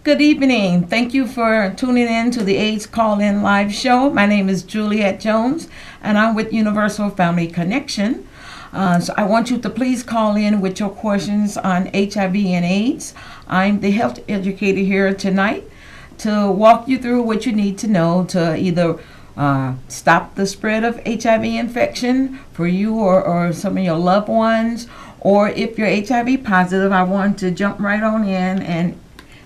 Good evening. Thank you for tuning in to the AIDS Call In Live Show. My name is Juliet Jones, and I'm with Universal Family Connection. So I want you to please call in with your questions on HIV and AIDS. I'm the health educator here tonight to walk you through what you need to know to either stop the spread of HIV infection for you or some of your loved ones, or if you're HIV positive, I want to jump right on in and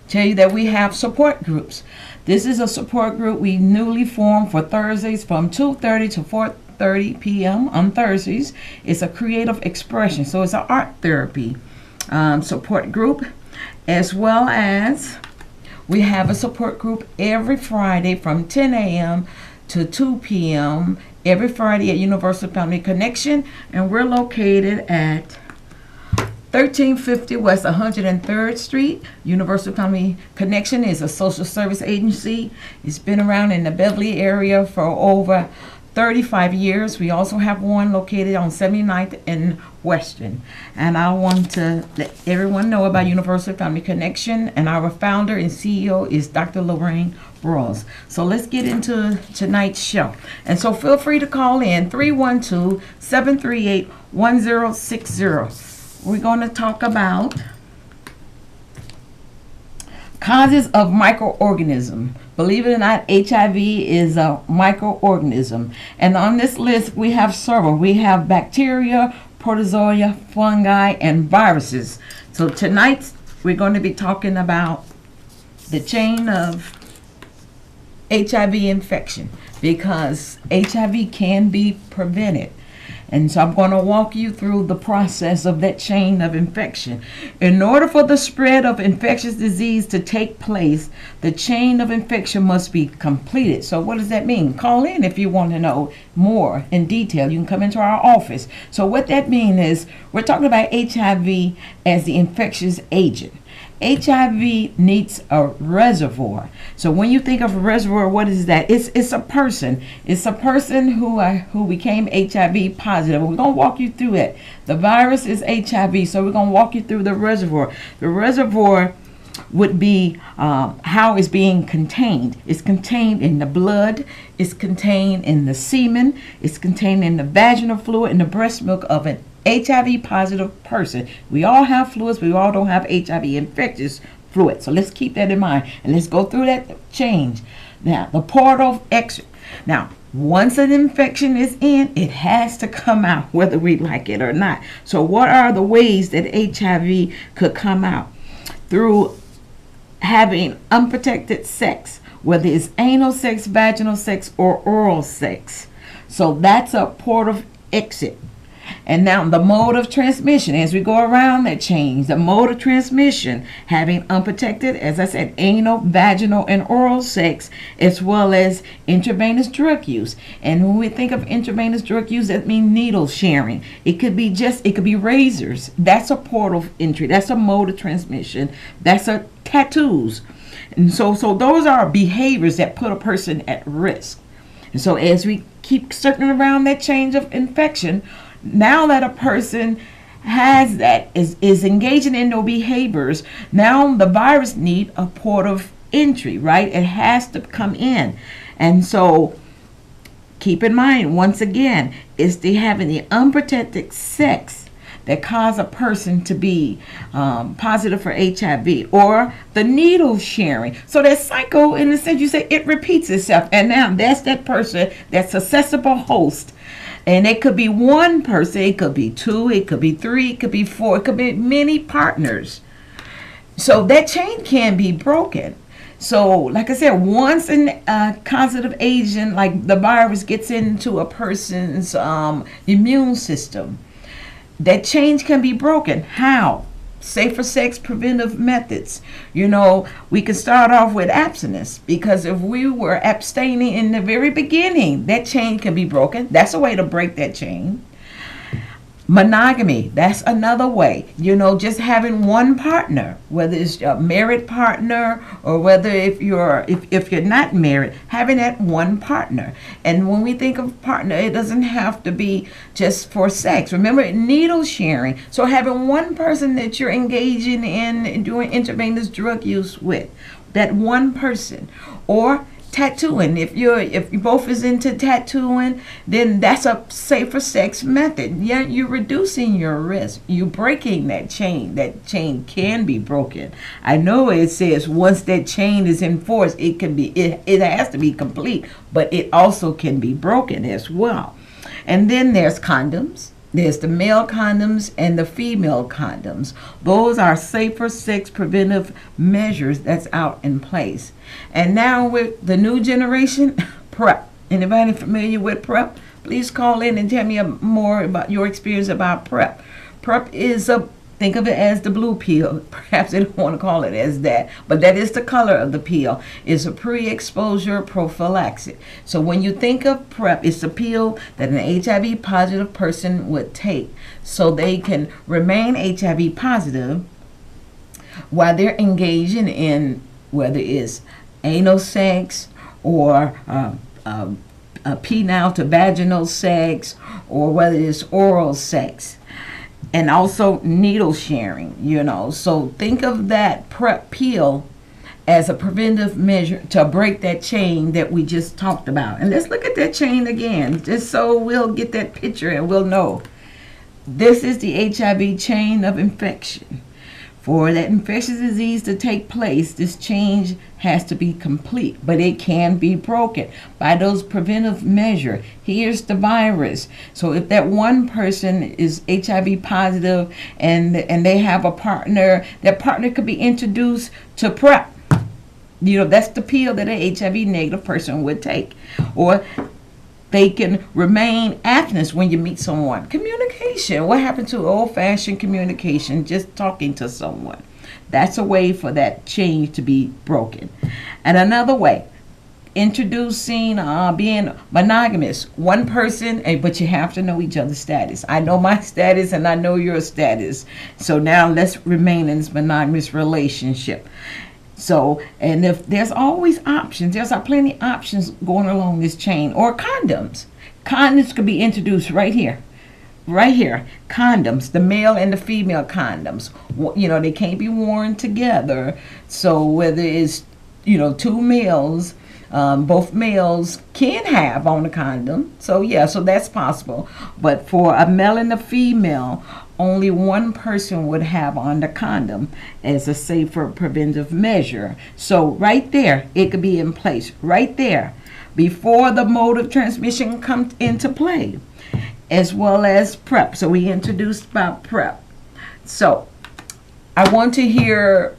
tell you that we have support groups. This is a support group we newly formed for Thursdays from 2:30 to 4:30 p.m. on Thursdays. It's a creative expression, so it's an art therapy support group, as well as we have a support group every Friday from 10 a.m. to 2 p.m. every Friday at Universal Family Connection, and we're located at 1350 West 103rd Street. Universal Family Connection is a social service agency. It's been around in the Beverly area for over 35 years. We also have one located on 79th and Western. And I want to let everyone know about Universal Family Connection, and our founder and CEO is Dr. Lorraine Rawls. So let's get into tonight's show. And so feel free to call in 312-738-1060. We're going to talk about causes of microorganism. Believe it or not, HIV is a microorganism. And on this list, we have several. We have bacteria, protozoa, fungi, and viruses. So tonight, we're going to be talking about the chain of HIV infection, because HIV can be prevented. And so I'm going to walk you through the process of that chain of infection. In order for the spread of infectious disease to take place, the chain of infection must be completed. So what does that mean? Call in if you want to know more in detail. You can come into our office. So what that means is we're talking about HIV as the infectious agent. HIV needs a reservoir. So when you think of a reservoir, what is that? It's a person. It's a person who became HIV positive. We're going to walk you through it. The virus is HIV, so we're going to walk you through the reservoir. The reservoir would be how it's being contained. It's contained in the blood. It's contained in the semen. It's contained in the vaginal fluid and the breast milk of an HIV positive person. We all have fluids, but we all don't have HIV infectious fluid. So let's keep that in mind, and let's go through that change. Now, the port of exit. Now, once an infection is in, it has to come out, whether we like it or not. So what are the ways that HIV could come out? Through having unprotected sex, whether it's anal sex, vaginal sex, or oral sex. So that's a port of exit. And now the mode of transmission, as we go around that change, the mode of transmission, having unprotected, as I said, anal, vaginal, and oral sex, as well as intravenous drug use. And when we think of intravenous drug use, that means needle sharing. It could be razors. That's a port of entry. That's a mode of transmission. That's a tattoos. And so those are behaviors that put a person at risk. And so as we keep circling around that change of infection, now that a person has that, is engaging in those behaviors, now the virus need a port of entry, right? It has to come in. And so keep in mind, once again, it's the having the unprotected sex that cause a person to be positive for HIV, or the needle sharing. So that cycle, in the sense you say, it repeats itself. And now that's that person, that susceptible host. And it could be one person, it could be two, it could be three, it could be four, it could be many partners. So that chain can be broken. So like I said, once a causative agent like the virus gets into a person's immune system, that chain can be broken. How? Safer sex preventive methods. We can start off with abstinence, because if we were abstaining in the very beginning, that chain can be broken. That's a way to break that chain. Monogamy, that's another way. Just having one partner, whether it's a married partner or whether if you're not married, having that one partner. And when we think of partner, it doesn't have to be just for sex. Remember, needle sharing. So having one person that you're engaging in doing intravenous drug use with. that one person. Or tattooing. If you both is into tattooing, then that's a safer sex method. Yeah, you're reducing your risk. You're breaking that chain. That chain can be broken. I know it says once that chain is enforced, it has to be complete, but it also can be broken as well. And then there's condoms. There's the male condoms and the female condoms. Those are safer sex preventive measures that's out in place. And now with the new generation, PrEP. Anybody familiar with PrEP? Please call in and tell me more about your experience about PrEP. PrEP is think of it as the blue pill. Perhaps they don't want to call it as that, but that is the color of the pill. It's a pre-exposure prophylaxis. So when you think of PrEP, it's a pill that an HIV positive person would take so they can remain HIV positive while they're engaging in whether it's anal sex or penile to vaginal sex, or whether it's oral sex. And also needle sharing, So think of that PrEP pill as a preventive measure to break that chain that we just talked about. And let's look at that chain again, just so we'll get that picture and we'll know. This is the HIV chain of infection. For that infectious disease to take place, this change has to be complete, but it can be broken by those preventive measures. Here's the virus. So if that one person is HIV positive and they have a partner, that partner could be introduced to PrEP. That's the pill that an HIV negative person would take. Or they can remain abstinent when you meet someone. Communication. What happened to old-fashioned communication? Just talking to someone. That's a way for that chain to be broken. And another way, introducing being monogamous. One person, but you have to know each other's status. I know my status and I know your status. So now let's remain in this monogamous relationship. So, and if there's always options, there's plenty of options going along this chain. Or condoms. Condoms could be introduced right here. Right here. Condoms, the male and the female condoms. They can't be worn together. So whether it's, two males, both males can have on a condom. So so that's possible. But for a male and a female, only one person would have on the condom as a safer preventive measure. So right there, it could be in place right there before the mode of transmission comes into play, as well as PrEP. So we introduced about PrEP. So I want to hear,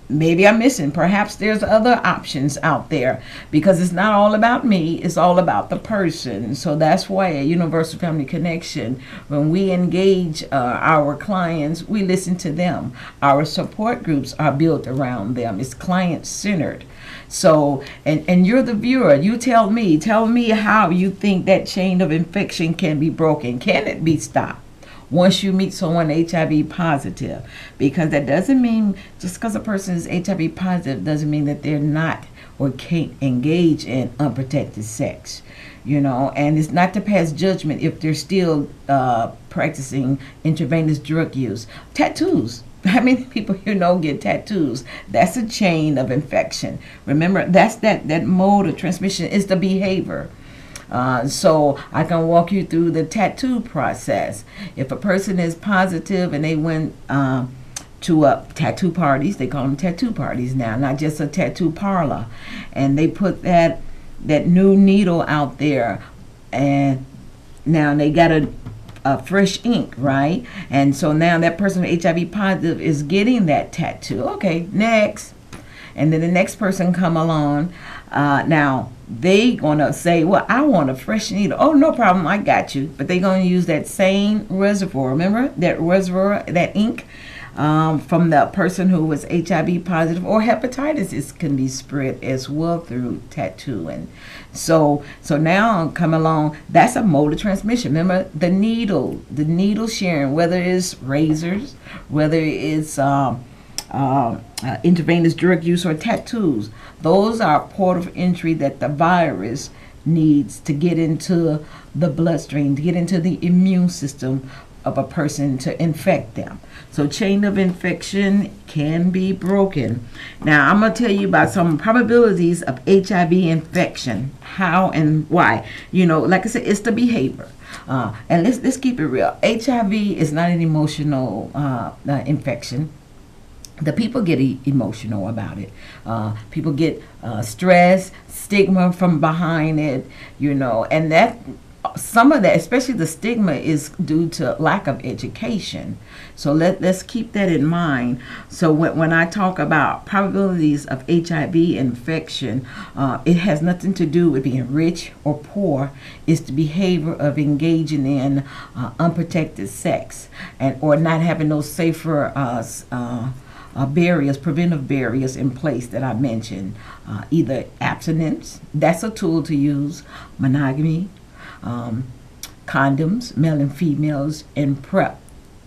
maybe I'm missing, perhaps there's other options out there, because it's not all about me, it's all about the person. So that's why at Universal Family Connection, when we engage our clients, we listen to them. Our support groups are built around them. It's client-centered. So, and you're the viewer. You tell me how you think that chain of infection can be broken. Can it be stopped once you meet someone HIV positive? Because that doesn't mean, just because a person is HIV positive doesn't mean that they're not or can't engage in unprotected sex, and it's not to pass judgment if they're still practicing intravenous drug use. Tattoos. How many people get tattoos? That's a chain of infection. Remember, that's that mode of transmission is the behavior. So I can walk you through the tattoo process. If a person is positive and they went to tattoo parties, they call them tattoo parties now, not just a tattoo parlor, and they put that new needle out there, and now they got a fresh ink, right? And so now that person HIV positive is getting that tattoo. Okay, next. And then the next person come along. Now they gonna say, well, I want a fresh needle. Oh, no problem, I got you. But they gonna use that same reservoir. Remember that reservoir, that ink from the person who was HIV positive, or hepatitis can be spread as well through tattooing. So now come along, that's a mode of transmission. Remember the needle sharing, whether it's razors, whether it's intravenous drug use or tattoos. Those are port of entry that the virus needs to get into the bloodstream, to get into the immune system of a person to infect them. So chain of infection can be broken. Now I'm going to tell you about some probabilities of HIV infection, how and why. You know, like I said, it's the behavior. And let's keep it real. HIV is not an emotional infection. The people get emotional about it. People get stress, stigma from behind it, you know, and that some of that, especially the stigma, is due to lack of education. So let's keep that in mind. So when I talk about probabilities of HIV infection, it has nothing to do with being rich or poor. It's the behavior of engaging in unprotected sex and or not having those safer barriers, preventive barriers in place that I mentioned. Either abstinence, that's a tool to use, monogamy, condoms, male and females, and PrEP,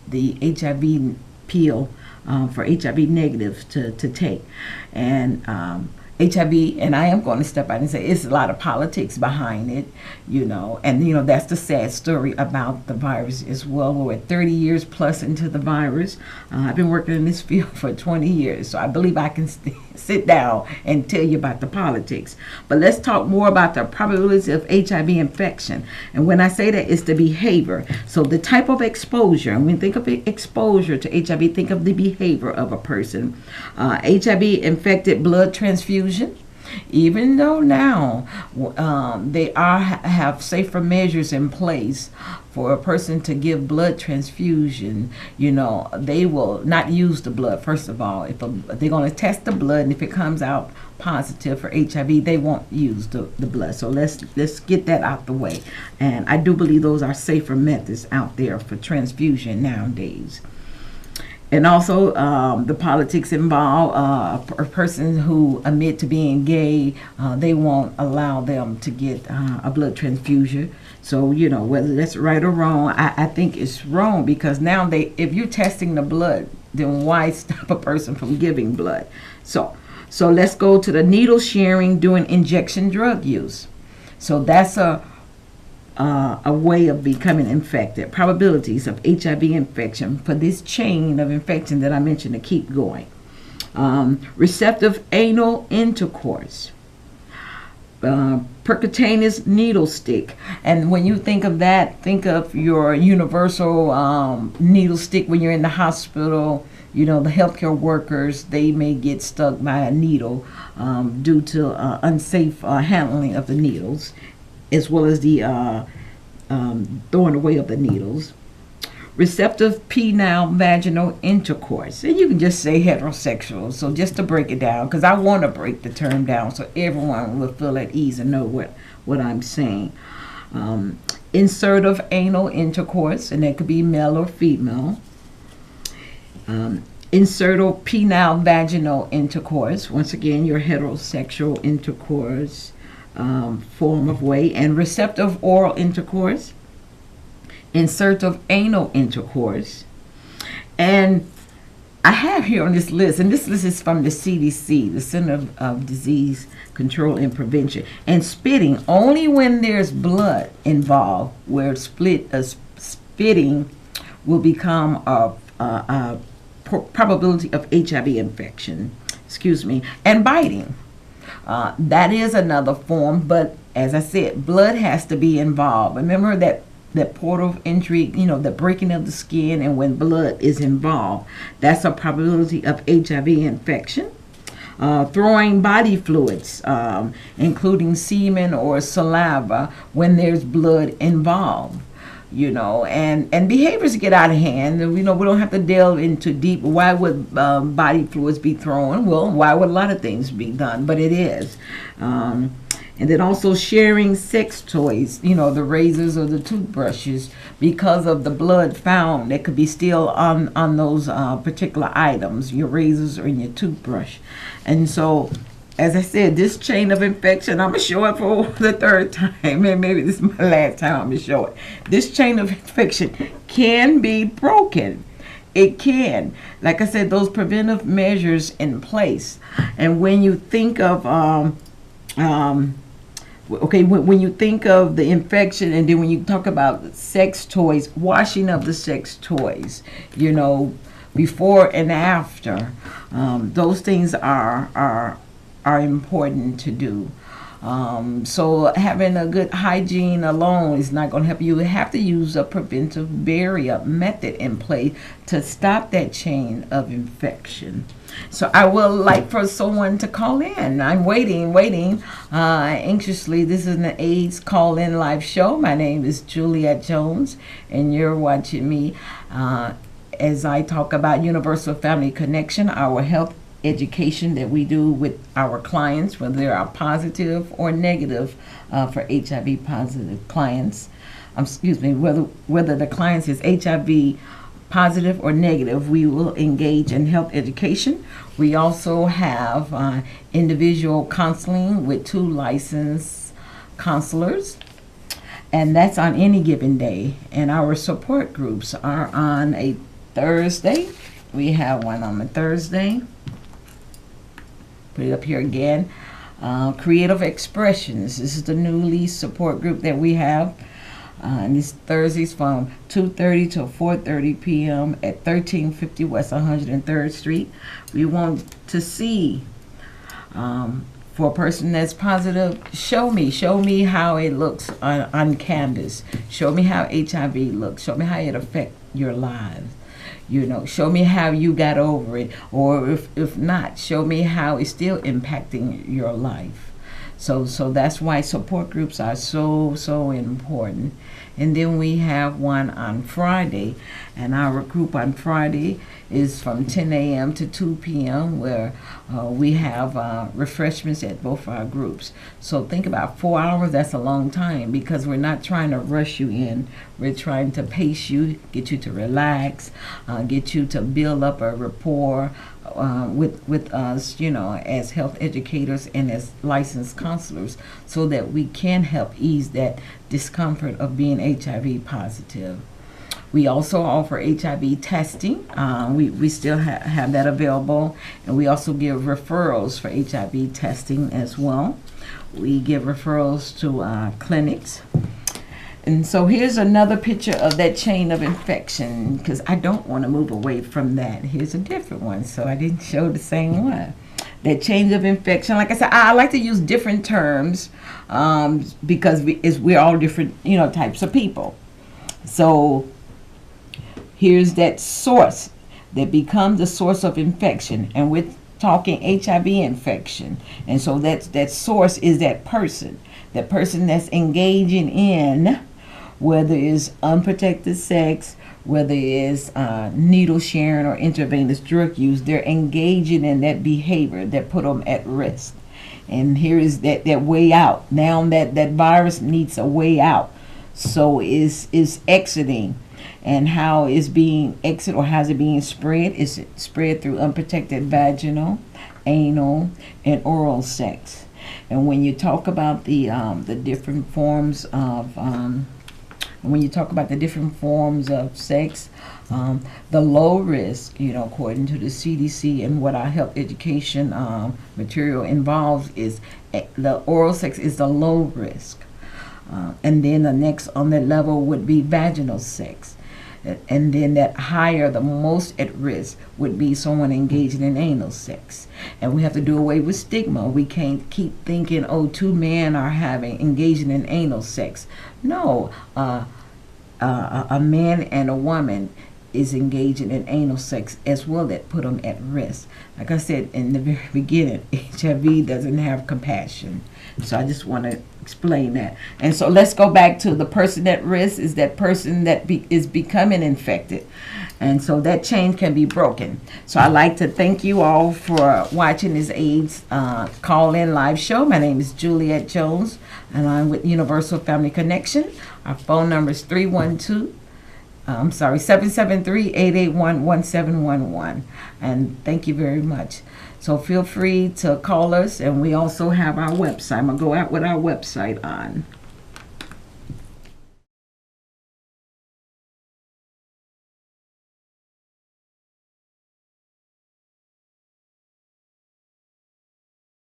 the HIV pill for HIV negative to take. And HIV, and I am going to step out and say it's a lot of politics behind it, you know, and you know that's the sad story about the virus as well. We're 30 years plus into the virus. I've been working in this field for 20 years, so I believe I can sit down and tell you about the politics. But let's talk more about the probability of HIV infection. And when I say that, it's the behavior. So the type of exposure, and when you think of exposure to HIV, think of the behavior of a person. HIV infected blood transfusion. Even though now they have safer measures in place for a person to give blood transfusion, you know, they will not use the blood. First of all, if they're going to test the blood, and if it comes out positive for HIV, they won't use the blood. So let's get that out the way. And I do believe those are safer methods out there for transfusion nowadays. And also the politics involve a person who admit to being gay, they won't allow them to get a blood transfusion. So, you know, whether that's right or wrong, I think it's wrong, because now if you're testing the blood, then why stop a person from giving blood? So let's go to the needle sharing during injection drug use. So that's a way of becoming infected. Probabilities of HIV infection for this chain of infection that I mentioned to keep going. Receptive anal intercourse. Percutaneous needle stick. And when you think of that, think of your universal needle stick when you're in the hospital. You know, the healthcare workers, they may get stuck by a needle due to unsafe handling of the needles, as well as the throwing away of the needles. Receptive penile vaginal intercourse. And you can just say heterosexual. So just to break it down, because I want to break the term down so everyone will feel at ease and know what I'm saying. Insertive anal intercourse, and that could be male or female. Insertive penile vaginal intercourse. Once again, your heterosexual intercourse form of way. And receptive oral intercourse. Insertive anal intercourse. And I have here on this list, and this list is from the CDC, the Center of Disease Control and Prevention, and spitting only when there's blood involved, where spitting will become a probability of HIV infection, and biting. That is another form, but as I said, blood has to be involved. Remember that port of entry, you know, the breaking of the skin, and when blood is involved, that's a probability of HIV infection. Throwing body fluids, including semen or saliva, when there's blood involved. You know, and behaviors get out of hand. You know, we don't have to delve into deep. Why would body fluids be thrown? Well, why would a lot of things be done? But it is. And then also sharing sex toys, you know, the razors or the toothbrushes, because of the blood found that could be still on those particular items, your razors or your toothbrush. And so, as I said, this chain of infection, I'm going to show it for the third time, and maybe this is my last time I'm going to show it. This chain of infection can be broken. It can. Like I said, those preventive measures in place. And when you think of Okay, when you think of the infection, and then when you talk about sex toys, washing of the sex toys, you know, before and after, those things are important to do. So having a good hygiene alone is not going to help you. You have to use a preventive barrier method in place to stop that chain of infection. So I would like for someone to call in. I'm waiting anxiously. This is an AIDS call-in live show. My name is Juliet Jones, and you're watching me as I talk about Universal Family Connection, our health education that we do with our clients, whether they are positive or negative for HIV positive clients. Excuse me, whether the clients is HIV positive or negative, we will engage in health education. We also have individual counseling with 2 licensed counselors, and that's on any given day. And our support groups are on a Thursday. We have one on a Thursday. Put it up here again. Creative Expressions. This is the newly support group that we have. And it's Thursdays from 2:30 to 4:30 p.m. at 1350 West 103rd Street. We want to see, for a person that's positive, show me how it looks on canvas. Show me how HIV looks. Show me how it affects your lives. You know, show me how you got over it, or if not, show me how it's still impacting your life. So that's why support groups are so important. And then we have one on Friday, and our group on Friday is from 10 a.m. to 2 p.m. where we have refreshments at both our groups. So think about 4 hours. That's a long time, because we're not trying to rush you in. We're trying to pace you, get you to relax, get you to build up a rapport with us, you know, as health educators and as licensed counselors, so that we can help ease that discomfort of being HIV positive. We also offer HIV testing. We still have that available, and we also give referrals for HIV testing as well. We give referrals to clinics. And so here's another picture of that chain of infection, because I don't want to move away from that. Here's a different one, so I didn't show the same one. That chain of infection, like I said, I like to use different terms because we're all different, you know, types of people. So here's that source that becomes the source of infection, and we're talking HIV infection. And so that source is that person that's engaging in, whether it's unprotected sex, whether it's needle sharing or intravenous drug use. They're engaging in that behavior that put them at risk. And here is that way out. Now that virus needs a way out. So is exiting. And how is being exit, or how's it being spread? Is it spread through unprotected vaginal, anal, and oral sex? And when you talk about the different forms of sex, the low risk, you know, according to the CDC and what our health education material involves, is the oral sex is the low risk. And then the next on that level would be vaginal sex. And then that higher, the most at risk, would be someone engaging in anal sex. And we have to do away with stigma. We can't keep thinking, oh, 2 men are engaging in anal sex. No, a man and a woman is engaging in anal sex as well, that put them at risk. Like I said in the very beginning, HIV doesn't have compassion. So I just want to explain that. And so let's go back to the person at risk is that person that is becoming infected. And so that chain can be broken. So I'd like to thank you all for watching this AIDS call-in live show. My name is Juliet Jones, and I'm with Universal Family Connection. Our phone number is 773-881-1711. And thank you very much. So feel free to call us, and we also have our website. I'm going to go out with our website on.